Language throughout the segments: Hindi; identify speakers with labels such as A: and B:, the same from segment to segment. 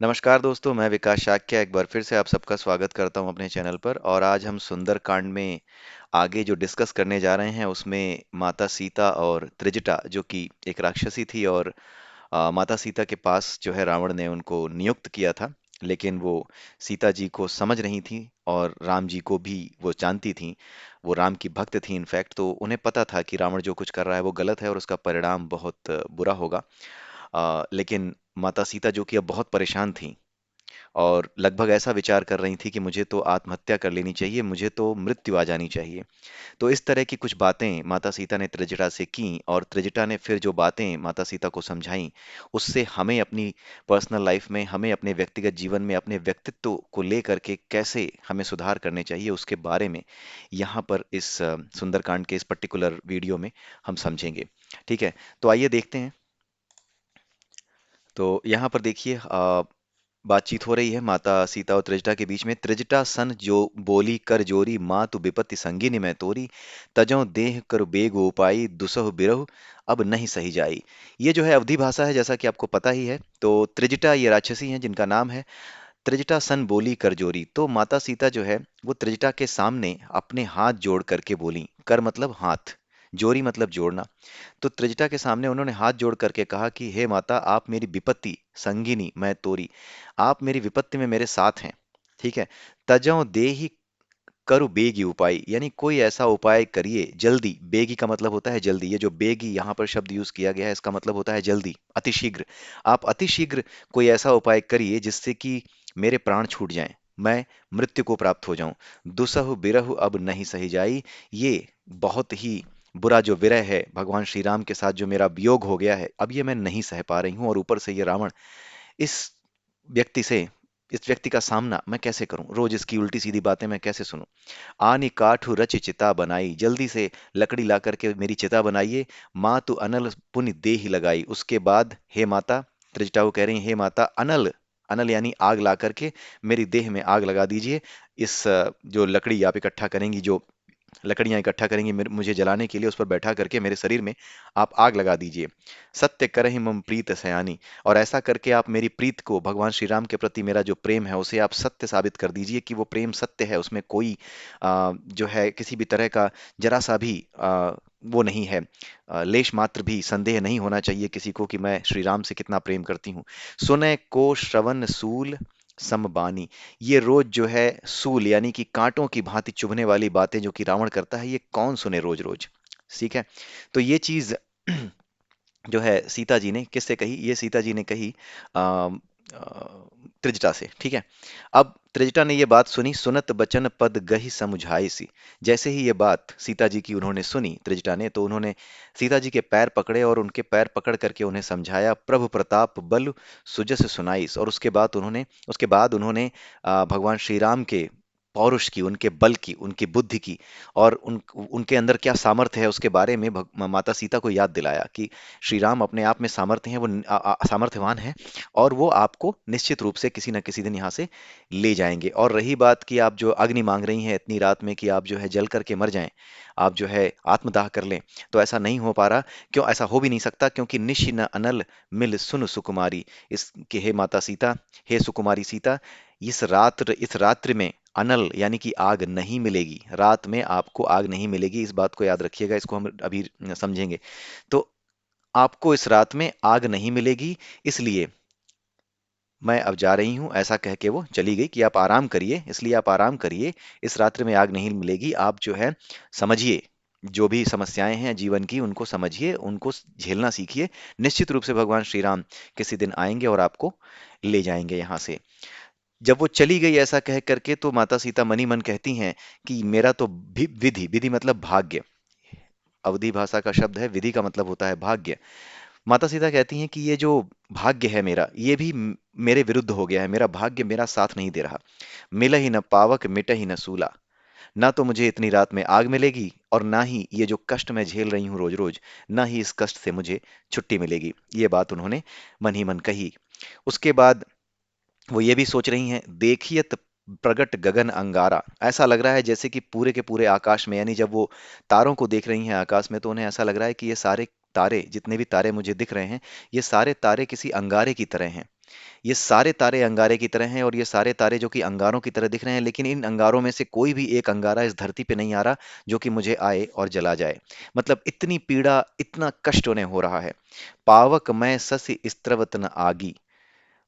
A: नमस्कार दोस्तों, मैं विकास शाक्य एक बार फिर से आप सबका स्वागत करता हूं अपने चैनल पर। और आज हम सुंदरकांड में आगे जो डिस्कस करने जा रहे हैं उसमें माता सीता और त्रिजटा जो कि एक राक्षसी थी, और माता सीता के पास जो है रावण ने उनको नियुक्त किया था। लेकिन वो सीता जी को समझ रही थी और राम जी को भी वो जानती थी। वो राम की भक्त थी इनफैक्ट, तो उन्हें पता था कि रावण जो कुछ कर रहा है वो गलत है और उसका परिणाम बहुत बुरा होगा। लेकिन माता सीता जो कि अब बहुत परेशान थी और लगभग ऐसा विचार कर रही थी कि मुझे तो आत्महत्या कर लेनी चाहिए, मुझे तो मृत्यु आ जानी चाहिए। तो इस तरह की कुछ बातें माता सीता ने त्रिजटा से की, और त्रिजटा ने फिर जो बातें माता सीता को समझाई, उससे हमें अपनी पर्सनल लाइफ में, हमें अपने व्यक्तिगत जीवन में अपने व्यक्तित्व को लेकर के कैसे हमें सुधार करने चाहिए उसके बारे में यहाँ पर इस सुंदरकांड के इस पर्टिकुलर वीडियो में हम समझेंगे। ठीक है, तो आइए देखते हैं। तो यहाँ पर देखिए, बातचीत हो रही है माता सीता और त्रिजटा के बीच में। त्रिजटा सन जो बोली कर जोरी, माँ तु विपत्ति संगिनी मैं तोरी, तजौ देह कर बेग उपाई, दुसह बिरहु अब नहीं सही जाई। ये जो है अवधि भाषा है, जैसा कि आपको पता ही है। तो त्रिजटा ये राक्षसी हैं जिनका नाम है त्रिजटा सन बोली कर जोरी। तो माता सीता जो है वो त्रिजटा के सामने अपने हाथ जोड़ करके बोली। कर मतलब हाथ, जोरी मतलब जोड़ना। तो त्रिजटा के सामने उन्होंने हाथ जोड़ करके कहा कि हे माता, आप मेरी विपत्ति संगिनी मैं तोरी, आप मेरी विपत्ति में मेरे साथ हैं। ठीक है। तजौ देहि करु बेगी उपाय, यानी कोई ऐसा उपाय करिए जल्दी। बेगी का मतलब होता है जल्दी। ये जो बेगी यहाँ पर शब्द यूज किया गया है इसका मतलब होता है जल्दी, अतिशीघ्र। आप अतिशीघ्र कोई ऐसा उपाय करिए जिससे कि मेरे प्राण छूट जाएं, मैं मृत्यु को प्राप्त हो जाऊं। दुसहु बिरहु अब नहीं सही जाई। ये बहुत ही बुरा जो विरह है भगवान श्री राम के साथ, जो मेरा वियोग हो गया है, अब ये मैं नहीं सह पा रही हूँ। और ऊपर से ये रावण, इस व्यक्ति से, इस व्यक्ति का सामना मैं कैसे करूं, रोज इसकी उल्टी सीधी बातें मैं कैसे सुनूं। आनी काठू रच चिता बनाई, जल्दी से लकड़ी ला करके मेरी चिता बनाइए। माँ तू अनल पुनि देहि लगाई। उसके बाद हे माता, त्रिजटा को कह रही हैं, हे माता, अनल, अनल यानी आग ला करके मेरी देह में आग लगा दीजिए। इस जो लकड़ी आप इकट्ठा करेंगी, जो लकड़ियां इकट्ठा करेंगी मुझे जलाने के लिए, उस पर बैठा करके मेरे शरीर में आप आग लगा दीजिए। सत्य करहि मम प्रीत सयानी, और ऐसा करके आप मेरी प्रीत को, भगवान श्री राम के प्रति मेरा जो प्रेम है उसे आप सत्य साबित कर दीजिए कि वो प्रेम सत्य है, उसमें कोई जो है किसी भी तरह का जरा सा भी वो नहीं है। लेश मात्र भी संदेह नहीं होना चाहिए किसी को कि मैं श्री राम से कितना प्रेम करती हूँ। सुने को श्रवण सूल समबानी, ये रोज जो है सूल यानी कि कांटों की भांति चुभने वाली बातें जो कि रावण करता है, ये कौन सुने रोज रोज। ठीक है। तो ये चीज जो है सीता जी ने किससे कही, ये सीता जी ने कही अम, त्रिजटा से। ठीक है। अब त्रिजटा ने ये बात सुनी, सुनत बचन पद गहि समुझाई सी। जैसे ही ये बात सीता जी की उन्होंने सुनी त्रिजटा ने, तो उन्होंने सीता जी के पैर पकड़े और उनके पैर पकड़ करके उन्हें समझाया, प्रभु प्रताप बल सुजस सुनाईस। और उसके बाद उन्होंने भगवान श्री राम के पौरुष की, उनके बल की, उनकी बुद्धि की, और उनके अंदर क्या सामर्थ्य है उसके बारे में माता सीता को याद दिलाया कि श्री राम अपने आप में सामर्थ्य हैं, वो सामर्थ्यवान हैं, और वो आपको निश्चित रूप से किसी न किसी दिन यहाँ से ले जाएंगे। और रही बात कि आप जो अग्नि मांग रही हैं इतनी रात में कि आप जो है जल करके मर जाएं, आप जो है आत्मदाह कर लें, तो ऐसा नहीं हो पा रहा। क्यों ऐसा हो भी नहीं सकता? क्योंकि निशि न अनल मिल सुन सुकुमारी, इस कि हे माता सीता, हे सुकुमारी सीता, इस रात्रि में अनल यानी कि आग नहीं मिलेगी। रात में आपको आग नहीं मिलेगी, इस बात को याद रखिएगा, इसको हम अभी समझेंगे। तो आपको इस रात में आग नहीं मिलेगी, इसलिए मैं अब जा रही हूं। ऐसा कह के वो चली गई कि आप आराम करिए, इसलिए आप आराम करिए, इस रात्रि में आग नहीं मिलेगी। आप जो है समझिए, जो भी समस्याएं हैं जीवन की उनको समझिए, उनको झेलना सीखिए। निश्चित रूप से भगवान श्री राम किसी दिन आएंगे और आपको ले जाएंगे यहाँ से। जब वो चली गई ऐसा कह करके, तो माता सीता मनी मन कहती हैं कि मेरा तो विधि, विधि मतलब भाग्य, अवधि भाषा का शब्द है, विधि का मतलब होता है भाग्य। माता सीता कहती हैं कि ये जो भाग्य है मेरा, ये भी मेरे विरुद्ध हो गया है, मेरा भाग्य मेरा साथ नहीं दे रहा। मिल ही न पावक मिट ही न सूला, ना तो मुझे इतनी रात में आग मिलेगी, और ना ही ये जो कष्ट मैं झेल रही हूँ रोज रोज, ना ही इस कष्ट से मुझे छुट्टी मिलेगी। ये बात उन्होंने मन ही मन कही। उसके बाद वो ये भी सोच रही हैं, देखियत प्रगट गगन अंगारा। ऐसा लग रहा है जैसे कि पूरे के पूरे आकाश में, यानी जब वो तारों को देख रही हैं आकाश में, तो उन्हें ऐसा लग रहा है कि ये सारे तारे, जितने भी तारे मुझे दिख रहे हैं, ये सारे तारे किसी अंगारे की तरह हैं। ये सारे तारे अंगारे की तरह हैं और ये सारे तारे जो कि अंगारों की तरह दिख रहे हैं, लेकिन इन अंगारों में से कोई भी एक अंगारा इस धरती पे नहीं आ रहा जो कि मुझे आए और जला जाए। मतलब इतनी पीड़ा, इतना कष्ट उन्हें हो रहा है। पावक मैं ससि स्त्रवत न आगी,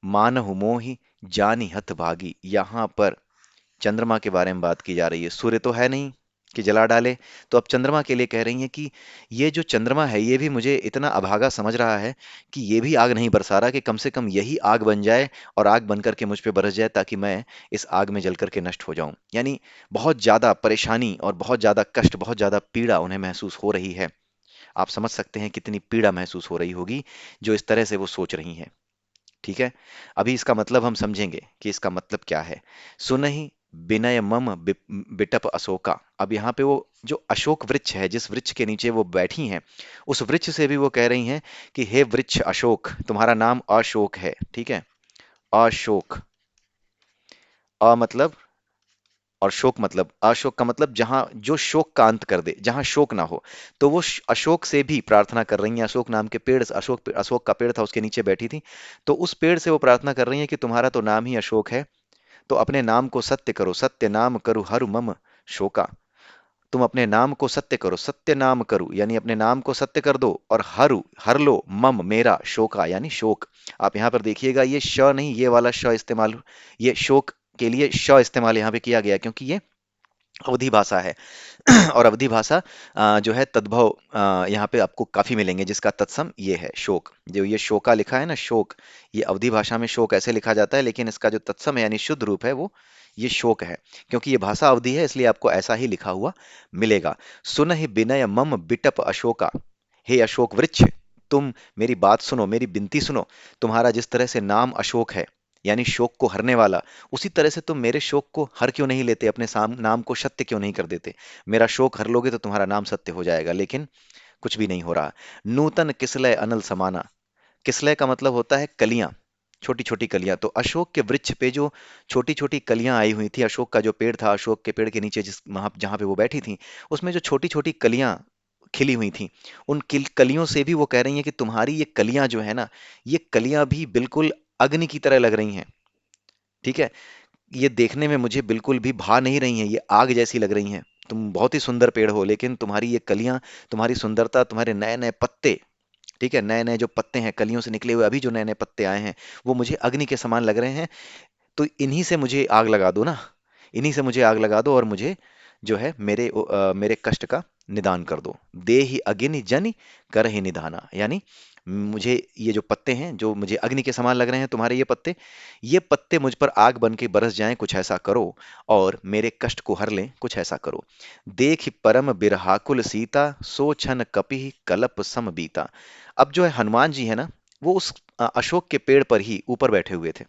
A: मानहु मोहि जानि हत भागी। यहाँ पर चंद्रमा के बारे में बात की जा रही है। सूर्य तो है नहीं कि जला डाले, तो अब चंद्रमा के लिए कह रही हैं कि ये जो चंद्रमा है ये भी मुझे इतना अभागा समझ रहा है कि ये भी आग नहीं बरसा रहा, कि कम से कम यही आग बन जाए और आग बन करके मुझ पे बरस जाए, ताकि मैं इस आग में जल करके नष्ट हो जाऊं। यानी बहुत ज्यादा परेशानी और बहुत ज्यादा कष्ट, बहुत ज्यादा पीड़ा उन्हें महसूस हो रही है। आप समझ सकते हैं कितनी पीड़ा महसूस हो रही होगी जो इस तरह से वो सोच रही हैं। ठीक है। अभी इसका मतलब हम समझेंगे कि इसका मतलब क्या है। सुनहि विनय मम बिटप अशोका। अब यहाँ पे वो जो अशोक वृक्ष है, जिस वृक्ष के नीचे वो बैठी हैं, उस वृक्ष से भी वो कह रही हैं कि हे वृक्ष अशोक, तुम्हारा नाम अशोक है। ठीक है। अशोक, अ मतलब, और शोक मतलब, अशोक का मतलब जहां, जो शोक का अंत कर दे, जहां शोक ना हो। तो वो अशोक से भी प्रार्थना कर रही हैं। अशोक नाम के पेड़, अशोक का पेड़ था, उसके नीचे बैठी थी। तो उस पेड़ से वो प्रार्थना कर रही हैं कि तुम्हारा तो नाम ही अशोक है, तो अपने नाम को सत्य करो, सत्य नाम करो हरु मम शोका। तुम अपने नाम को सत्य करो, सत्य नाम करो यानी अपने नाम को सत्य कर दो, और हर लो मम मेरा शोका यानी शोक। आप यहाँ पर देखिएगा, ये श नहीं, ये वाला श इस्तेमाल, ये शोक के लिए श इस्तेमाल यहाँ पे किया गया, क्योंकि ये अवधी भाषा है। और अवधी भाषा जो है तद्भव यहाँ पे आपको काफी मिलेंगे, जिसका तत्सम ये है शोक। जो ये शोका लिखा है ना, शोक, ये अवधी भाषा में शोक ऐसे लिखा जाता है, लेकिन इसका जो तत्सम है यानी शुद्ध रूप है वो ये शोक है। क्योंकि ये भाषा अवधी है, इसलिए आपको ऐसा ही लिखा हुआ मिलेगा। सुन ही विनय मम बिटप अशोका। हे अशोक वृक्ष, तुम मेरी बात सुनो, मेरी विनती सुनो। तुम्हारा जिस तरह से नाम अशोक है, यानी शोक को हरने वाला, उसी तरह से तुम मेरे शोक को हर क्यों नहीं लेते, अपने नाम को सत्य क्यों नहीं कर देते। मेरा शोक हर लोगे तो तुम्हारा नाम सत्य हो जाएगा, लेकिन कुछ भी नहीं हो रहा। नूतन किसलय अनल समाना। किसलय का मतलब होता है कलियां, छोटी छोटी कलियां। तो अशोक के वृक्ष पे जो छोटी छोटी कलियां आई हुई थी, अशोक का जो पेड़ था, अशोक के पेड़ के नीचे जिस वहां जहां पे वो बैठी थी, उसमें जो छोटी छोटी कलियां खिली हुई थी, उन कलियों से भी वो कह रही हैं कि तुम्हारी ये कलियां जो है ना, ये कलियां भी बिल्कुल अग्नि की तरह लग रही हैं। ठीक है। ये देखने में मुझे बिल्कुल भी भा नहीं रही हैं, ये आग जैसी लग रही हैं। तुम बहुत ही सुंदर पेड़ हो, लेकिन तुम्हारी ये कलियां, तुम्हारी सुंदरता, तुम्हारे नए नए पत्ते, ठीक है, नए नए जो पत्ते हैं कलियों से निकले हुए, अभी जो नए नए पत्ते आए हैं, वो मुझे अग्नि के समान लग रहे हैं। तो इन्हीं से मुझे आग लगा दो ना, इन्हीं से मुझे आग लगा दो, और मुझे जो है मेरे कष्ट का निदान कर दो। दे ही अग्नि जनि कर ही निधाना। यानी मुझे ये जो पत्ते हैं, जो मुझे अग्नि के समान लग रहे हैं, तुम्हारे ये पत्ते मुझ पर आग बन के बरस जाएं, कुछ ऐसा करो, और मेरे कष्ट को हर लें, कुछ ऐसा करो। देख परम बिरहाकुल सीता, सो छन कपि कलप सम बीता। अब जो है हनुमान जी है ना, वो उस अशोक के पेड़ पर ही ऊपर बैठे हुए थे।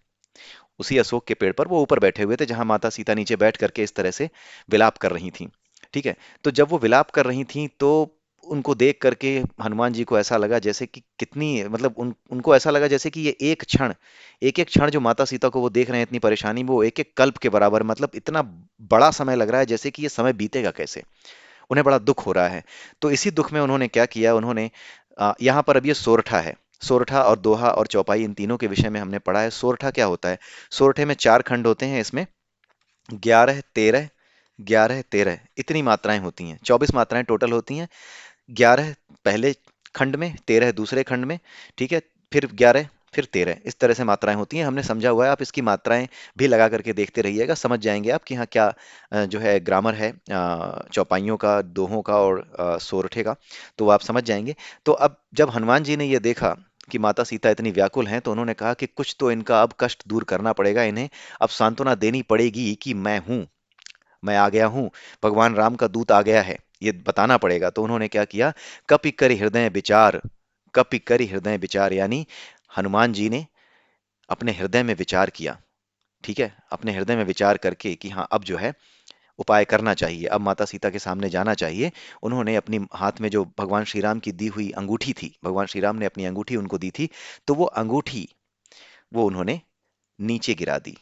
A: उसी अशोक के पेड़ पर वो ऊपर बैठे हुए थे, जहां माता सीता नीचे बैठ करके इस तरह से विलाप कर रही थीं। ठीक है। तो जब वो विलाप कर रही थीं, तो उनको देख करके हनुमान जी को ऐसा लगा जैसे कि कितनी, मतलब उनको ऐसा लगा जैसे कि ये एक एक क्षण जो माता सीता को वो देख रहे हैं, इतनी परेशानी में, वो एक एक कल्प के बराबर, मतलब इतना बड़ा समय लग रहा है, जैसे कि ये समय बीतेगा कैसे। उन्हें बड़ा दुख हो रहा है। तो इसी दुख में उन्होंने क्या किया, उन्होंने यहाँ पर अब ये सोरठा है। सोरठा और दोहा और चौपाई, इन तीनों के विषय में हमने पढ़ा है। सोरठा क्या होता है? सोरठे में 4 खंड होते हैं, इसमें 11 13, 11 13 इतनी मात्राएं होती हैं। 24 मात्राएं टोटल होती हैं। 11 पहले खंड में, 13 दूसरे खंड में, ठीक है, फिर 11, फिर 13, इस तरह से मात्राएं होती हैं। हमने समझा हुआ है, आप इसकी मात्राएं भी लगा करके देखते रहिएगा, समझ जाएंगे आप कि हाँ क्या जो है ग्रामर है चौपाइयों का, दोहों का और सोरठे का, तो वो आप समझ जाएंगे। तो अब जब हनुमान जी ने ये देखा कि माता सीता इतनी व्याकुल हैं, तो उन्होंने कहा कि कुछ तो इनका अब कष्ट दूर करना पड़ेगा, इन्हें अब सांत्वना देनी पड़ेगी कि मैं हूं, मैं आ गया हूं, भगवान राम का दूत आ गया है, ये बताना पड़ेगा। तो उन्होंने क्या किया, कपि करि हृदय विचार, कपि करि हृदय विचार, यानी हनुमान जी ने अपने हृदय में विचार किया। ठीक है, अपने हृदय में विचार करके कि हाँ अब जो है उपाय करना चाहिए, अब माता सीता के सामने जाना चाहिए। उन्होंने अपनी हाथ में जो भगवान श्री राम की दी हुई अंगूठी थी, भगवान श्री राम ने अपनी अंगूठी उनको दी थी, तो वो अंगूठी वो उन्होंने नीचे गिरा दी।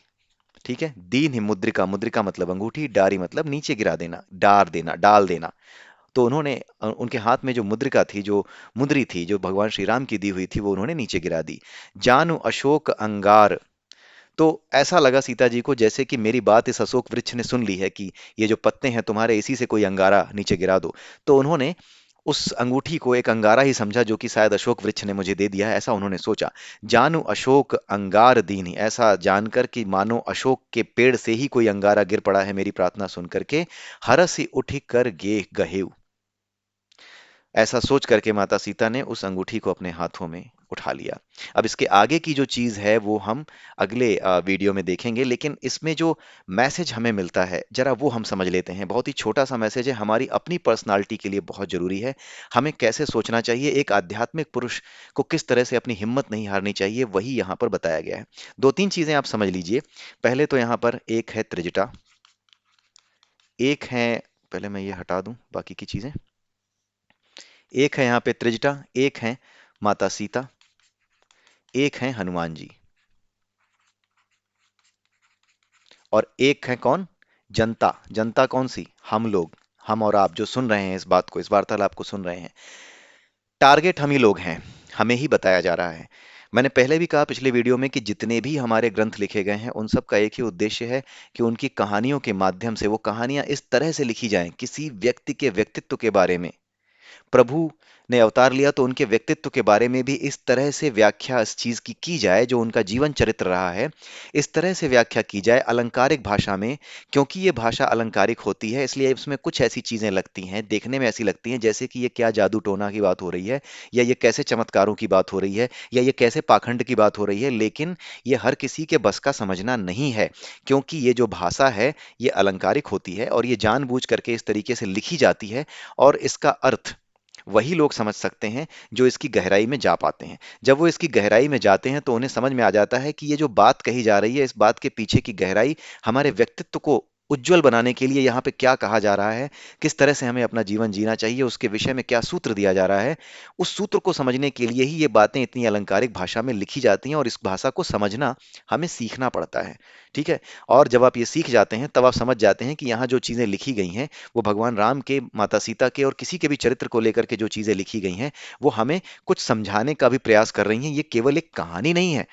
A: ठीक है। दीन ही मुद्रिका, मुद्रिका मतलब अंगूठी, डारी मतलब नीचे गिरा देना, डार देना, डाल देना। तो उन्होंने उनके हाथ में जो मुद्रिका थी, जो मुद्री थी, जो भगवान श्री राम की दी हुई थी, वो उन्होंने नीचे गिरा दी। जानु अशोक अंगार। तो ऐसा लगा सीता जी को जैसे कि मेरी बात इस अशोक वृक्ष ने सुन ली है कि ये जो पत्ते हैं तुम्हारे, इसी से कोई अंगारा नीचे गिरा दो। तो उन्होंने उस अंगूठी को एक अंगारा ही समझा, जो कि शायद अशोक वृक्ष ने मुझे दे दिया है, ऐसा उन्होंने सोचा। जानु अशोक अंगार दीनी, ऐसा जानकर कि मानो अशोक के पेड़ से ही कोई अंगारा गिर पड़ा है मेरी प्रार्थना सुन करके। हरसि उठि कर गे गहेऊ। ऐसा सोच करके माता सीता ने उस अंगूठी को अपने हाथों में उठा लिया। अब इसके आगे की जो चीज है वो हम अगले वीडियो में देखेंगे, लेकिन इसमें जो मैसेज हमें मिलता है जरा वो हम समझ लेते हैं। बहुत ही छोटा सा मैसेज है, हमारी अपनी पर्सनालिटी के लिए बहुत जरूरी है। हमें कैसे सोचना चाहिए, एक आध्यात्मिक पुरुष को किस तरह से अपनी हिम्मत नहीं हारनी चाहिए, वही यहाँ पर बताया गया है। दो तीन चीजें आप समझ लीजिए। पहले तो यहाँ पर एक है त्रिजटा, एक है, पहले मैं ये हटा दूं बाकी की चीजें। एक है यहाँ पे त्रिजटा, एक है माता सीता, एक है हनुमान जी, और एक है कौन? जनता। जनता कौन सी? हम लोग, हम और आप जो सुन रहे हैं इस बात को, इस वार्तालाप को सुन रहे हैं। टारगेट हम ही लोग हैं, हमें ही बताया जा रहा है। मैंने पहले भी कहा पिछले वीडियो में कि जितने भी हमारे ग्रंथ लिखे गए हैं उन सब का एक ही उद्देश्य है कि उनकी कहानियों के माध्यम से वो कहानियां इस तरह से लिखी जाएं, किसी व्यक्ति के व्यक्तित्व के बारे में। प्रभु ने अवतार लिया तो उनके व्यक्तित्व के बारे में भी इस तरह से व्याख्या इस चीज की जाए, जो उनका जीवन चरित्र रहा है, इस तरह से व्याख्या की जाए अलंकारिक भाषा में। क्योंकि ये भाषा अलंकारिक होती है, इसलिए इसमें कुछ ऐसी चीजें लगती हैं, देखने में ऐसी लगती हैं जैसे कि ये क्या जादू टोना की बात हो रही है, या ये कैसे चमत्कारों की बात हो रही है, या ये कैसे पाखंड की बात हो रही है। लेकिन ये हर किसी के बस का समझना नहीं है, क्योंकि ये जो भाषा है ये अलंकारिक होती है और ये जानबूझ करके इस तरीके से लिखी जाती है। और इसका अर्थ वही लोग समझ सकते हैं जो इसकी गहराई में जा पाते हैं। जब वो इसकी गहराई में जाते हैं तो उन्हें समझ में आ जाता है कि ये जो बात कही जा रही है, इस बात के पीछे की गहराई हमारे व्यक्तित्व को उज्जवल बनाने के लिए यहाँ पे क्या कहा जा रहा है, किस तरह से हमें अपना जीवन जीना चाहिए, उसके विषय में क्या सूत्र दिया जा रहा है। उस सूत्र को समझने के लिए ही ये बातें इतनी अलंकारिक भाषा में लिखी जाती हैं, और इस भाषा को समझना हमें सीखना पड़ता है। ठीक है। और जब आप ये सीख जाते हैं तब आप समझ जाते हैं कि यहाँ जो चीजें लिखी गई हैं वो भगवान राम के, माता सीता के और किसी के भी चरित्र को लेकर के जो चीजें लिखी गई हैं वो हमें कुछ समझाने का भी प्रयास कर रही हैं। ये केवल एक कहानी नहीं है,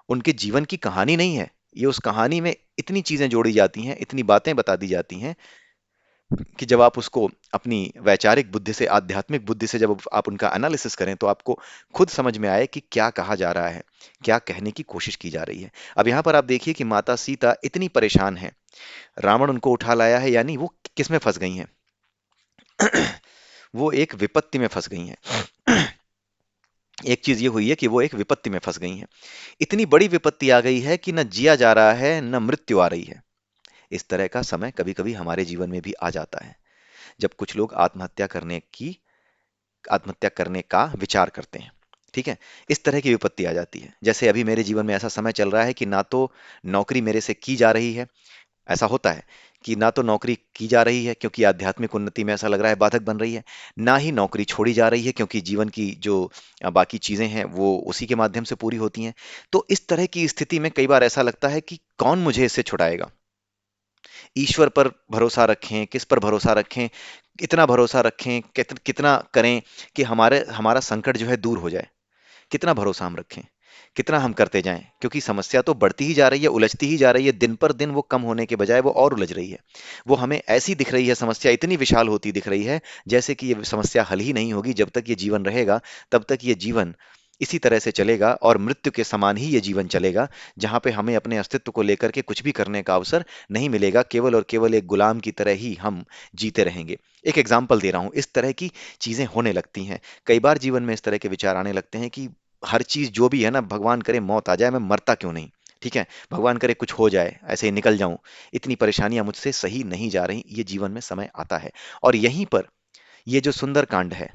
A: उनके जीवन की कहानी नहीं है। ये उस कहानी में इतनी चीजें जोड़ी जाती हैं, इतनी बातें बता दी जाती हैं कि जब आप उसको अपनी वैचारिक बुद्धि से, आध्यात्मिक बुद्धि से जब आप उनका एनालिसिस करें तो आपको खुद समझ में आए कि क्या कहा जा रहा है, क्या कहने की कोशिश की जा रही है। अब यहाँ पर आप देखिए कि माता सीता इतनी परेशान है, रावण उनको उठा लाया है, यानी वो किस में फंस गई हैं? वो एक विपत्ति में फंस गई हैं। एक चीज ये हुई है कि वो एक विपत्ति में फंस गई हैं। इतनी बड़ी विपत्ति आ गई है कि न जिया जा रहा है न मृत्यु आ रही है। इस तरह का समय कभी कभी हमारे जीवन में भी आ जाता है, जब कुछ लोग आत्महत्या करने का विचार करते हैं। ठीक है। इस तरह की विपत्ति आ जाती है। जैसे अभी मेरे जीवन में ऐसा समय चल रहा है कि ना तो नौकरी मेरे से की जा रही है, ऐसा होता है कि ना तो नौकरी की जा रही है क्योंकि आध्यात्मिक उन्नति में ऐसा लग रहा है बाधक बन रही है, ना ही नौकरी छोड़ी जा रही है क्योंकि जीवन की जो बाकी चीजें हैं वो उसी के माध्यम से पूरी होती हैं। तो इस तरह की स्थिति में कई बार ऐसा लगता है कि कौन मुझे इससे छुड़ाएगा। ईश्वर पर भरोसा रखें, किस पर भरोसा रखें, इतना भरोसा रखें, कितना करें कि हमारे हमारा संकट जो है दूर हो जाए। कितना भरोसा हम रखें, कितना हम करते जाएं, क्योंकि समस्या तो बढ़ती ही जा रही है, उलझती ही जा रही है। दिन पर दिन वो कम होने के बजाय वो और उलझ रही है। वो हमें ऐसी दिख रही है, समस्या इतनी विशाल होती दिख रही है जैसे कि ये समस्या हल ही नहीं होगी। जब तक ये जीवन रहेगा तब तक ये जीवन इसी तरह से चलेगा, और मृत्यु के समान ही ये जीवन चलेगा, जहां पे हमें अपने अस्तित्व को लेकर के कुछ भी करने का अवसर नहीं मिलेगा। केवल और केवल एक गुलाम की तरह ही हम जीते रहेंगे। एक एग्जाम्पल दे रहा हूं, इस तरह की चीजें होने लगती हैं। कई बार जीवन में इस तरह के विचार आने लगते हैं कि हर चीज जो भी है ना, भगवान करे मौत आ जाए, मैं मरता क्यों नहीं। ठीक है। भगवान करे कुछ हो जाए, ऐसे ही निकल जाऊं, इतनी परेशानियां मुझसे सही नहीं जा रही। ये जीवन में समय आता है, और यहीं पर ये जो सुंदर कांड है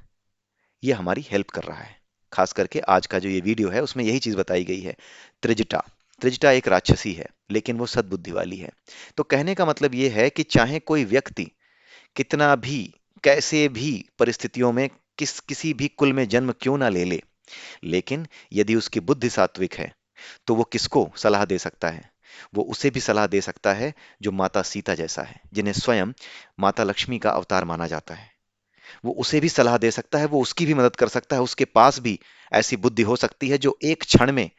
A: ये हमारी हेल्प कर रहा है। खास करके आज का जो ये वीडियो है उसमें यही चीज बताई गई है। त्रिजटा, त्रिजटा एक राक्षसी है लेकिन वो सद्बुद्धि वाली है। तो कहने का मतलब ये है कि चाहे कोई व्यक्ति कितना भी, कैसे भी परिस्थितियों में, किसी भी कुल में जन्म क्यों ना ले ले, लेकिन यदि उसकी बुद्धि सात्विक है तो वो किसको सलाह दे सकता है? वो उसे भी सलाह दे सकता है जो माता सीता जैसा है, जिन्हें स्वयं माता लक्ष्मी का अवतार माना जाता है। वो उसे भी सलाह दे सकता है, वो उसकी भी मदद कर सकता है, उसके पास भी ऐसी बुद्धि हो सकती है जो एक क्षण में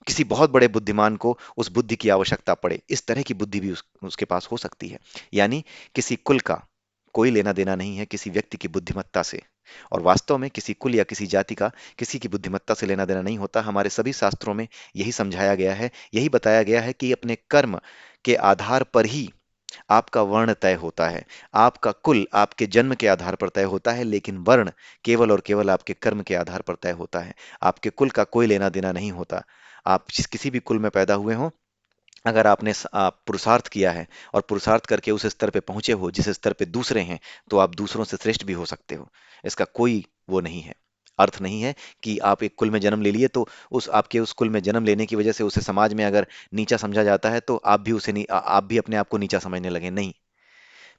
A: किसी बहुत बड़े बुद्धिमान को उस बुद्धि की आवश्यकता पड़े, इस तरह की बुद्धि भी उसके पास हो सकती है। यानी किसी कुल का कोई लेना देना नहीं है किसी व्यक्ति की बुद्धिमत्ता से। और वास्तव में किसी कुल या किसी जाति का किसी की बुद्धिमत्ता से लेना देना नहीं होता। हमारे सभी शास्त्रों में यही समझाया गया है, यही बताया गया है कि अपने कर्म के आधार पर ही आपका वर्ण तय होता है। आपका कुल आपके जन्म के आधार पर तय होता है, लेकिन वर्ण केवल और केवल आपके कर्म के आधार पर तय होता है। आपके कुल का कोई लेना देना नहीं होता। आप किसी भी कुल में पैदा हुए हो, अगर आपने पुरुषार्थ किया है और पुरुषार्थ करके उस स्तर पे पहुंचे हो जिस स्तर पे दूसरे हैं, तो आप दूसरों से श्रेष्ठ भी हो सकते हो। इसका कोई वो नहीं है, अर्थ नहीं है कि आप एक कुल में जन्म ले लिए तो उस आपके उस कुल में जन्म लेने की वजह से उसे समाज में अगर नीचा समझा जाता है तो आप भी उसे आप भी अपने आप को नीचा समझने लगे। नहीं,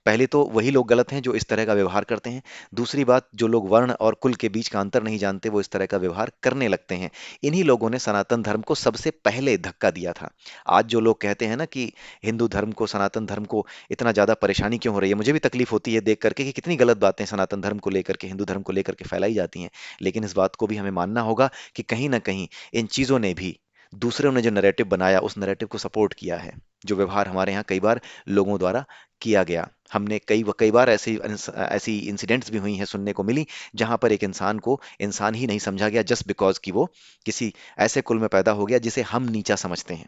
A: पहले तो वही लोग गलत हैं जो इस तरह का व्यवहार करते हैं। दूसरी बात, जो लोग वर्ण और कुल के बीच का अंतर नहीं जानते वो इस तरह का व्यवहार करने लगते हैं। इन्हीं लोगों ने सनातन धर्म को सबसे पहले धक्का दिया था। आज जो लोग कहते हैं ना कि हिंदू धर्म को, सनातन धर्म को इतना ज्यादा परेशानी क्यों हो रही है, मुझे भी तकलीफ होती है देख करके कि कितनी गलत बातें सनातन धर्म को लेकर के, हिंदू धर्म को लेकर के फैलाई जाती हैं। लेकिन इस बात को भी हमें मानना होगा कि कहीं ना कहीं इन चीजों ने भी, दूसरों ने जो नैरेटिव बनाया उस नैरेटिव को सपोर्ट किया है। जो व्यवहार हमारे यहाँ कई बार लोगों द्वारा किया गया, हमने कई कई बार ऐसी ऐसी इंसिडेंट्स भी हुई हैं, सुनने को मिली, जहां पर एक इंसान को इंसान ही नहीं समझा गया जस्ट बिकॉज कि वो किसी ऐसे कुल में पैदा हो गया जिसे हम नीचा समझते हैं।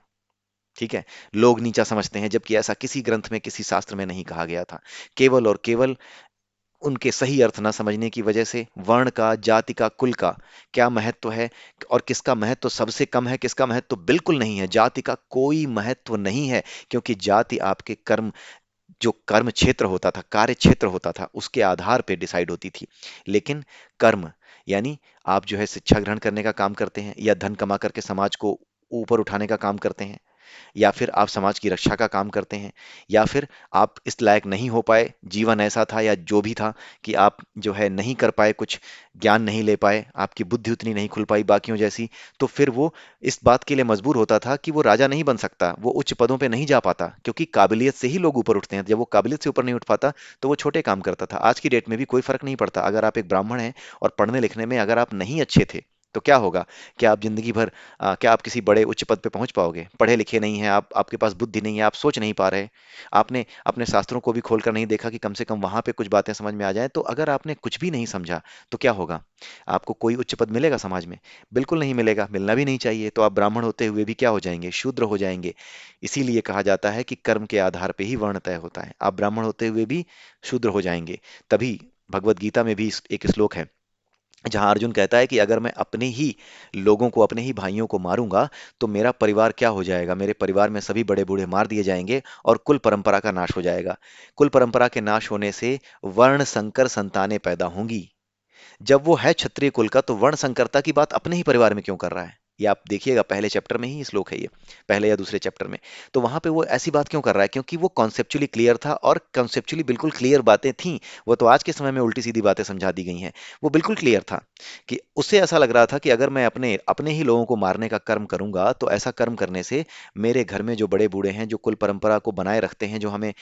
A: ठीक है, लोग नीचा समझते हैं, जबकि ऐसा किसी ग्रंथ में किसी शास्त्र में नहीं कहा गया था। केवल और केवल उनके सही अर्थ ना समझने की वजह से वर्ण का, जाति का, कुल का क्या महत्व है और किसका महत्व सबसे कम है, किसका महत्व बिल्कुल नहीं है। जाति का कोई महत्व नहीं है, क्योंकि जाति आपके कर्म, जो कर्म क्षेत्र होता था, कार्य क्षेत्र होता था, उसके आधार पे डिसाइड होती थी। लेकिन कर्म, यानी आप जो है शिक्षा ग्रहण करने का काम करते हैं, या धन कमा करके समाज को ऊपर उठाने का काम करते हैं, या फिर आप समाज की रक्षा का काम करते हैं, या फिर आप इस लायक नहीं हो पाए, जीवन ऐसा था या जो भी था कि आप जो है नहीं कर पाए, कुछ ज्ञान नहीं ले पाए, आपकी बुद्धि उतनी नहीं खुल पाई बाकियों जैसी, तो फिर वो इस बात के लिए मजबूर होता था कि वो राजा नहीं बन सकता, वो उच्च पदों पे नहीं जा पाता, क्योंकि काबिलियत से ही लोग ऊपर उठते हैं। जब वो काबिलियत से ऊपर नहीं उठ पाता तो वो छोटे काम करता था। आज की डेट में भी कोई फर्क नहीं पड़ता, अगर आप एक ब्राह्मण हैं और पढ़ने लिखने में अगर आप नहीं अच्छे थे तो क्या होगा? क्या आप जिंदगी भर क्या आप किसी बड़े उच्च पद पे पहुंच पाओगे? पढ़े लिखे नहीं हैं आप, आपके पास बुद्धि नहीं है, आप सोच नहीं पा रहे, आपने अपने शास्त्रों को भी खोलकर नहीं देखा कि कम से कम वहां पे कुछ बातें समझ में आ जाए, तो अगर आपने कुछ भी नहीं समझा तो क्या होगा? आपको कोई उच्च पद मिलेगा समाज में? बिल्कुल नहीं मिलेगा, मिलना भी नहीं चाहिए। तो आप ब्राह्मण होते हुए भी क्या हो जाएंगे? शूद्र हो जाएंगे। इसीलिए कहा जाता है कि कर्म के आधार पे ही वर्ण तय होता है। आप ब्राह्मण होते हुए भी शूद्र हो जाएंगे। तभी भगवत गीता में भी एक श्लोक है जहां अर्जुन कहता है कि अगर मैं अपने ही लोगों को, अपने ही भाइयों को मारूंगा तो मेरा परिवार क्या हो जाएगा? मेरे परिवार में सभी बड़े बूढ़े मार दिए जाएंगे और कुल परंपरा का नाश हो जाएगा। कुल परंपरा के नाश होने से वर्ण संकर संतानें पैदा होंगी। जब वो है क्षत्रिय कुल का, तो वर्ण संकरता की बात अपने ही परिवार में क्यों कर रहा है? ये आप देखिएगा, पहले चैप्टर में ही श्लोक है ये, पहले या दूसरे चैप्टर में। तो वहां पे वो ऐसी बात क्यों कर रहा है? क्योंकि वो कॉन्सेप्चुअली क्लियर था, और कॉन्सेप्चुअली बिल्कुल क्लियर बातें थीं। वो तो आज के समय में उल्टी सीधी बातें समझा दी गई हैं। वो बिल्कुल क्लियर था कि उससे ऐसा लग रहा था कि अगर मैं अपने अपने ही लोगों को मारने का कर्म करूंगा, तो ऐसा कर्म करने से मेरे घर में जो बड़े बूढ़े हैं, जो कुल परंपरा को बनाए रखते हैं, जो हमें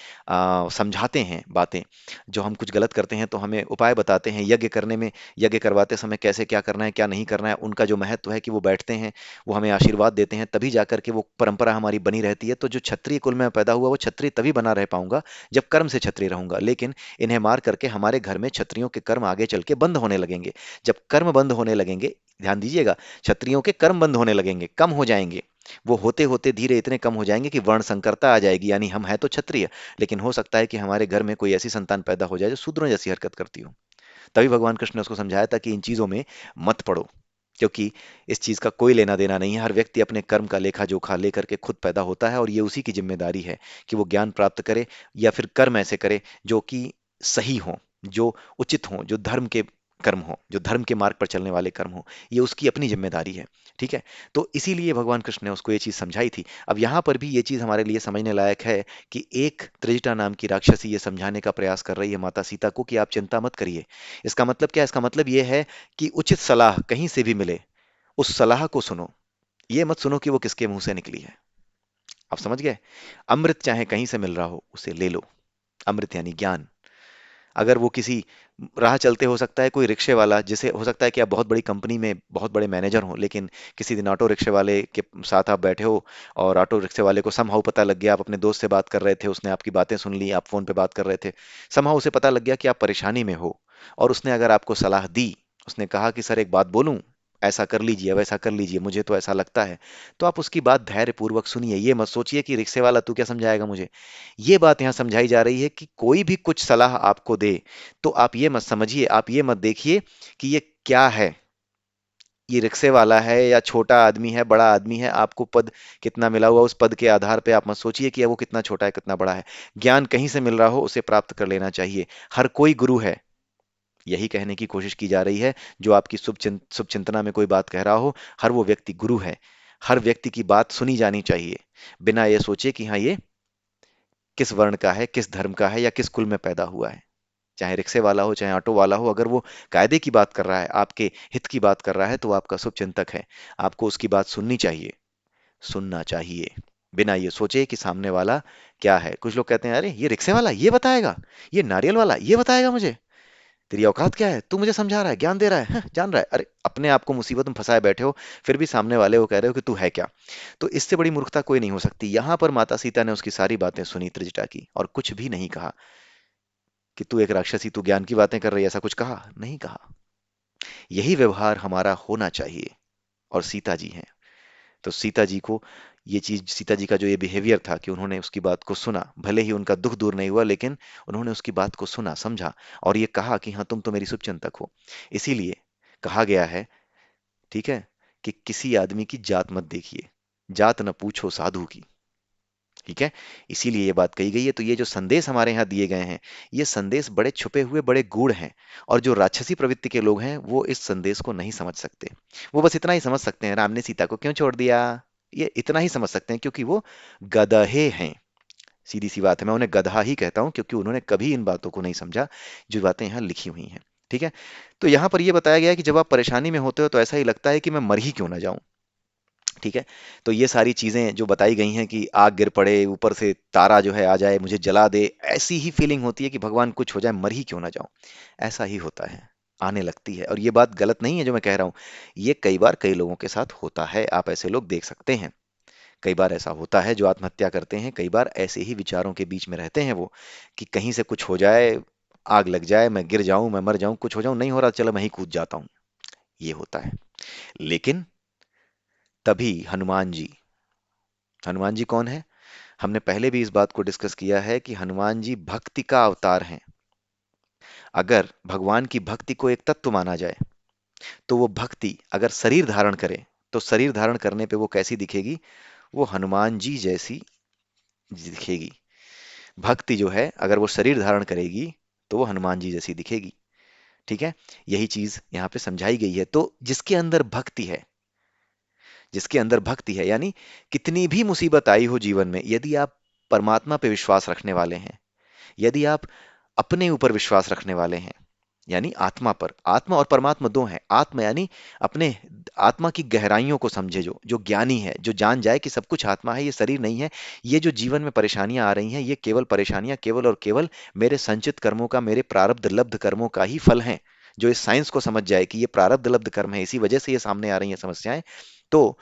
A: समझाते हैं बातें, जो हम कुछ गलत करते हैं तो हमें उपाय बताते हैं, यज्ञ करने में, यज्ञ करवाते समय कैसे क्या करना है क्या नहीं करना है, उनका जो महत्व है कि वो बैठते हैं, वो हमें आशीर्वाद देते हैं, तभी जाकर के वो परंपरा हमारी बनी रहती है। तो जो क्षत्रिय कुल में पैदा हुआ वो क्षत्रिय तभी बना रह पाऊंगा जब कर्म से क्षत्रिय रहूंगा। लेकिन इन्हें मार करके हमारे घर में क्षत्रियों के कर्म आगे चल के बंद होने लगेंगे। जब कर्म बंद होने लगेंगे, ध्यान दीजिएगा, क्षत्रियों के कर्म बंद होने लगेंगे, कम हो जाएंगे। वो होते होते धीरे इतने कम हो जाएंगे कि वर्ण संकरता आ जाएगी, यानी हम है तो क्षत्रिय, लेकिन हो सकता है कि हमारे घर में कोई ऐसी संतान पैदा हो जाए जो शूद्रों जैसी हरकत करती हो। तभी भगवान कृष्ण ने उसको समझाया था कि इन चीजों में मत पड़ो, क्योंकि इस चीज का कोई लेना देना नहीं है। हर व्यक्ति अपने कर्म का लेखा जोखा लेकर के खुद पैदा होता है, और ये उसी की जिम्मेदारी है कि वो ज्ञान प्राप्त करे, या फिर कर्म ऐसे करे जो कि सही हो, जो उचित हो, जो धर्म के कर्म हो, जो धर्म के मार्ग पर चलने वाले कर्म हो। ये उसकी अपनी जिम्मेदारी है। ठीक है, तो इसीलिए भगवान कृष्ण ने उसको ये चीज समझाई थी। अब यहाँ पर भी ये चीज हमारे लिए समझने लायक है कि एक त्रिजटा नाम की राक्षसी ये समझाने का प्रयास कर रही है माता सीता को कि आप चिंता मत करिए। इसका मतलब क्या है? इसका मतलब ये है कि उचित सलाह कहीं से भी मिले, उस सलाह को सुनो। ये मत सुनो कि वो किसके मुंह से निकली है। आप समझ गए? अमृत चाहे कहीं से मिल रहा हो, उसे ले लो। अमृत यानी ज्ञान। अगर वो किसी राह चलते, हो सकता है कोई रिक्शे वाला, जिसे हो सकता है कि आप बहुत बड़ी कंपनी में बहुत बड़े मैनेजर हो, लेकिन किसी दिन ऑटो रिक्शे वाले के साथ आप बैठे हो, और ऑटो रिक्शे वाले को समहाउ पता लग गया, आप अपने दोस्त से बात कर रहे थे, उसने आपकी बातें सुन ली, आप फोन पे बात कर रहे थे, समहाउ उसे पता लग गया कि आप परेशानी में हो, और उसने अगर आपको सलाह दी, उसने कहा कि सर एक बात बोलूं, ऐसा कर लीजिए, वैसा कर लीजिए, मुझे तो ऐसा लगता है, तो आप उसकी बात धैर्य पूर्वक सुनिए। ये मत सोचिए कि रिक्शे वाला तू क्या समझाएगा मुझे। ये बात यहाँ समझाई जा रही है कि कोई भी कुछ सलाह आपको दे, तो आप ये मत समझिए, आप ये मत देखिए कि ये क्या है, ये रिक्शे वाला है या छोटा आदमी है, बड़ा आदमी है, आपको पद कितना मिला हुआ, उस पद के आधार पे आप मत सोचिए कि वो कितना छोटा है कितना बड़ा है। ज्ञान कहीं से मिल रहा हो उसे प्राप्त कर लेना चाहिए। हर कोई गुरु है, यही कहने की कोशिश की जा रही है। जो आपकी शुभ चिंतना में कोई बात कह रहा हो, हर वो व्यक्ति गुरु है। हर व्यक्ति की बात सुनी जानी चाहिए, बिना ये सोचे कि हाँ ये किस वर्ण का है, किस धर्म का है, या किस कुल में पैदा हुआ है। चाहे रिक्शे वाला हो, चाहे ऑटो वाला हो, अगर वो कायदे की बात कर रहा है, आपके हित की बात कर रहा है, तो वो आपका शुभ चिंतक है। आपको उसकी बात सुननी चाहिए, सुनना चाहिए, बिना ये सोचे कि सामने वाला क्या है। कुछ लोग कहते हैं, अरे ये रिक्शे वाला ये बताएगा, ये नारियल वाला ये बताएगा मुझे, तेरी औकात क्या है, तू मुझे समझा रहा है, ज्ञान दे रहा है, जान रहा है। अरे अपने आप को मुसीबत में फंसाए बैठे हो, फिर भी सामने वाले को कह रहे हो कि तू है क्या। तो इससे बड़ी मूर्खता कोई नहीं हो सकती। यहां पर माता सीता ने उसकी सारी बातें सुनी त्रिजटा की, और कुछ भी नहीं कहा कि तू एक राक्षसी, तू ज्ञान की बातें कर रही है, ऐसा कुछ कहा नहीं कहा। यही व्यवहार हमारा होना चाहिए। और सीता जी हैं, तो सीता जी को ये चीज, सीता जी का जो ये बिहेवियर था कि उन्होंने उसकी बात को सुना, भले ही उनका दुख दूर नहीं हुआ, लेकिन उन्होंने उसकी बात को सुना, समझा, और ये कहा कि हाँ तुम तो मेरी शुभचिंतक हो। इसीलिए कहा गया है, ठीक है, कि किसी आदमी की जात मत देखिए, जात न पूछो साधु की। ठीक है, इसीलिए ये बात कही गई है। तो ये जो संदेश हमारे यहाँ दिए गए हैं, ये संदेश बड़े छुपे हुए, बड़े गूढ़ हैं, और जो राक्षसी प्रवृत्ति के लोग हैं वो इस संदेश को नहीं समझ सकते। वो बस इतना ही समझ सकते हैं, राम ने सीता को क्यों छोड़ दिया, ये इतना ही समझ सकते हैं, क्योंकि वो गधे हैं। सीधी सी बात है, मैं उन्हें गधा ही कहता हूं, क्योंकि उन्होंने कभी इन बातों को नहीं समझा जो बातें यहाँ लिखी हुई हैं। ठीक है, तो यहाँ पर यह बताया गया है कि जब आप परेशानी में होते हो तो ऐसा ही लगता है कि मैं मर ही क्यों ना जाऊं। ठीक है, तो ये सारी चीजें जो बताई गई हैं कि आग गिर पड़े, ऊपर से तारा जो है आ जाए मुझे जला दे, ऐसी ही फीलिंग होती है कि भगवान कुछ हो जाए, मर ही क्यों ना जाऊं। ऐसा ही होता है, आने लगती है। और ये बात गलत नहीं है जो मैं कह रहा हूं, ये कई बार कई लोगों के साथ होता है, आप ऐसे लोग देख सकते हैं। कई बार ऐसा होता है जो आत्महत्या करते हैं, कई बार ऐसे ही विचारों के बीच में रहते हैं वो, कि कहीं से कुछ हो जाए, आग लग जाए, मैं गिर जाऊं, मैं मर जाऊं, कुछ हो जाऊं, नहीं हो रहा, चलो मैं ही कूद जाता हूं। ये होता है। लेकिन तभी हनुमान जी कौन है? हमने पहले भी इस बात को डिस्कस किया है कि हनुमान जी भक्ति का अवतार हैं। अगर भगवान की भक्ति को एक तत्व माना जाए, तो वो भक्ति अगर शरीर धारण करे, तो शरीर धारण करने पे वो कैसी दिखेगी? वो हनुमान जी जैसी दिखेगी। भक्ति जो है अगर वो शरीर धारण करेगी, तो वो हनुमान जी जैसी दिखेगी। ठीक है, यही चीज यहाँ पे समझाई गई है। तो जिसके अंदर भक्ति है, जिसके अंदर भक्ति है, यानी कितनी भी मुसीबत आई हो जीवन में, यदि आप परमात्मा पे विश्वास रखने वाले हैं, यदि आप अपने ऊपर विश्वास रखने वाले हैं, यानी आत्मा पर, आत्मा और परमात्मा दो हैं। आत्मा यानी अपने आत्मा की गहराइयों को समझे, जो जो ज्ञानी है, जो जान जाए कि सब कुछ आत्मा है, ये शरीर नहीं है। ये जो जीवन में परेशानियां आ रही हैं, ये केवल परेशानियां केवल और केवल मेरे संचित कर्मों का, मेरे प्रारब्ध लब्ध कर्मों का ही फल हैं। जो इस साइंस को समझ जाए कि ये प्रारब्ध लब्ध कर्म है, इसी वजह से ये सामने आ रही हैं समस्याएं, तो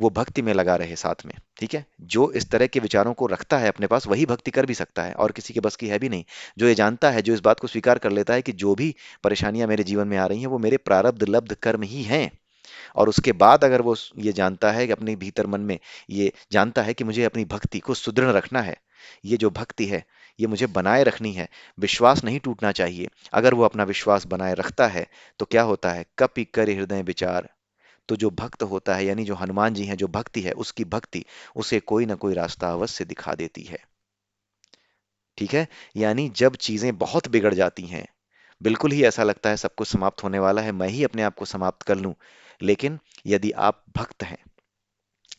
A: वो भक्ति में लगा रहे साथ में। ठीक है, जो इस तरह के विचारों को रखता है अपने पास, वही भक्ति कर भी सकता है, और किसी के बस की है भी नहीं। जो ये जानता है, जो इस बात को स्वीकार कर लेता है कि जो भी परेशानियां मेरे जीवन में आ रही हैं, वो मेरे प्रारब्ध लब्ध कर्म ही हैं। और उसके बाद अगर वो ये जानता है कि अपने भीतर मन में ये जानता है कि मुझे अपनी भक्ति को सुदृढ़ रखना है, ये जो भक्ति है ये मुझे बनाए रखनी है, विश्वास नहीं टूटना चाहिए। अगर वो अपना विश्वास बनाए रखता है, तो क्या होता है, कपि कर हृदय विचार। तो जो भक्त होता है, यानी जो हनुमान जी हैं, जो भक्ति है, उसकी भक्ति उसे कोई ना कोई रास्ता अवश्य दिखा देती है। ठीक है, यानी जब चीजें बहुत बिगड़ जाती हैं, बिल्कुल ही ऐसा लगता है सब कुछ समाप्त होने वाला है, मैं ही अपने आप को समाप्त कर लूं, लेकिन यदि आप भक्त हैं,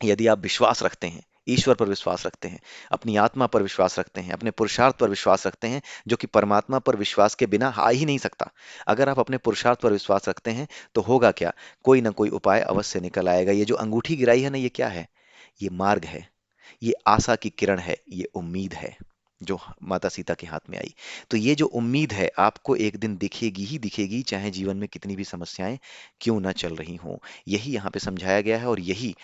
A: यदि आप विश्वास रखते हैं, ईश्वर पर विश्वास रखते हैं, अपनी आत्मा पर विश्वास रखते हैं, अपने पुरुषार्थ पर विश्वास रखते हैं, जो कि परमात्मा पर विश्वास के बिना आ ही नहीं सकता। अगर आप अपने पुरुषार्थ पर विश्वास रखते हैं, तो होगा क्या, कोई ना कोई उपाय अवश्य निकल आएगा। ये जो अंगूठी गिराई है ना, ये क्या है? ये मार्ग है, ये आशा की किरण है, ये उम्मीद है। जो माता सीता के हाथ में आई। तो ये जो उम्मीद है आपको एक दिन दिखेगी ही दिखेगी, चाहे जीवन में कितनी भी समस्याएं क्यों ना चल रही हों। यही यहाँ पे समझाया गया है, और यही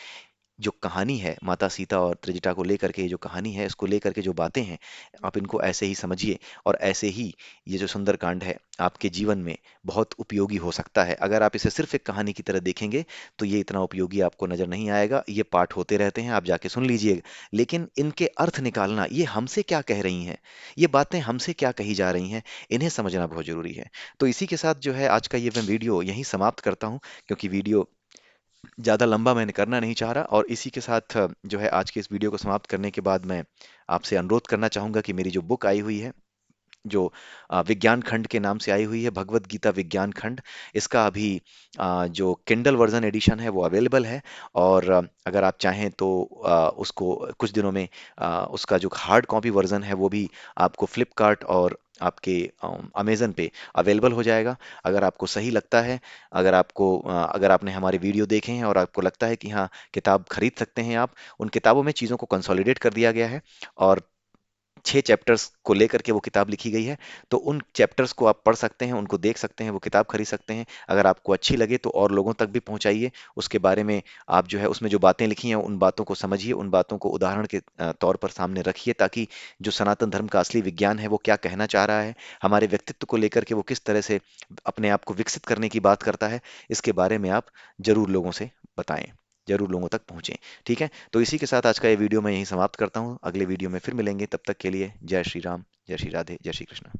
A: जो कहानी है माता सीता और त्रिजटा को लेकर के, जो कहानी है इसको लेकर के जो बातें हैं, आप इनको ऐसे ही समझिए। और ऐसे ही ये जो सुंदर कांड है आपके जीवन में बहुत उपयोगी हो सकता है। अगर आप इसे सिर्फ एक कहानी की तरह देखेंगे तो ये इतना उपयोगी आपको नजर नहीं आएगा। ये पाठ होते रहते हैं, आप जाके सुन लीजिएगा, लेकिन इनके अर्थ निकालना, ये हमसे क्या कह रही हैं, ये बातें हमसे क्या कही जा रही हैं, इन्हें समझना बहुत जरूरी है। तो इसी के साथ जो है आज का ये मैं वीडियो यहीं समाप्त करता हूँ, क्योंकि वीडियो ज़्यादा लंबा मैंने करना नहीं चाह रहा। और इसी के साथ जो है आज के इस वीडियो को समाप्त करने के बाद मैं आपसे अनुरोध करना चाहूँगा कि मेरी जो बुक आई हुई है, जो विज्ञान खंड के नाम से आई हुई है, भगवत गीता विज्ञान खंड, इसका अभी जो किंडल वर्जन एडिशन है वो अवेलेबल है। और अगर आप चाहें तो उसको कुछ दिनों में उसका जो हार्ड कॉपी वर्जन है वो भी आपको फ्लिपकार्ट और आपके अमेजन पे अवेलेबल हो जाएगा। अगर आपको सही लगता है, अगर आपने हमारे वीडियो देखे हैं और आपको लगता है कि हाँ, किताब खरीद सकते हैं आप, उन किताबों में चीज़ों को कंसोलिडेट कर दिया गया है, और 6 चैप्टर्स को लेकर के वो किताब लिखी गई है। तो उन चैप्टर्स को आप पढ़ सकते हैं, उनको देख सकते हैं, वो किताब खरीद सकते हैं। अगर आपको अच्छी लगे तो और लोगों तक भी पहुंचाइए उसके बारे में। आप जो है उसमें जो बातें लिखी हैं उन बातों को समझिए, उन बातों को उदाहरण के तौर पर सामने रखिए, ताकि जो सनातन धर्म का असली विज्ञान है वो क्या कहना चाह रहा है, हमारे व्यक्तित्व को लेकर के वो किस तरह से अपने आप को विकसित करने की बात करता है, इसके बारे में आप जरूर लोगों से बताएं, जरूर लोगों तक पहुंचें। ठीक है, तो इसी के साथ आज का ये वीडियो मैं यहीं समाप्त करता हूँ। अगले वीडियो में फिर मिलेंगे, तब तक के लिए जय श्री राम, जय श्री राधे, जय श्री कृष्ण।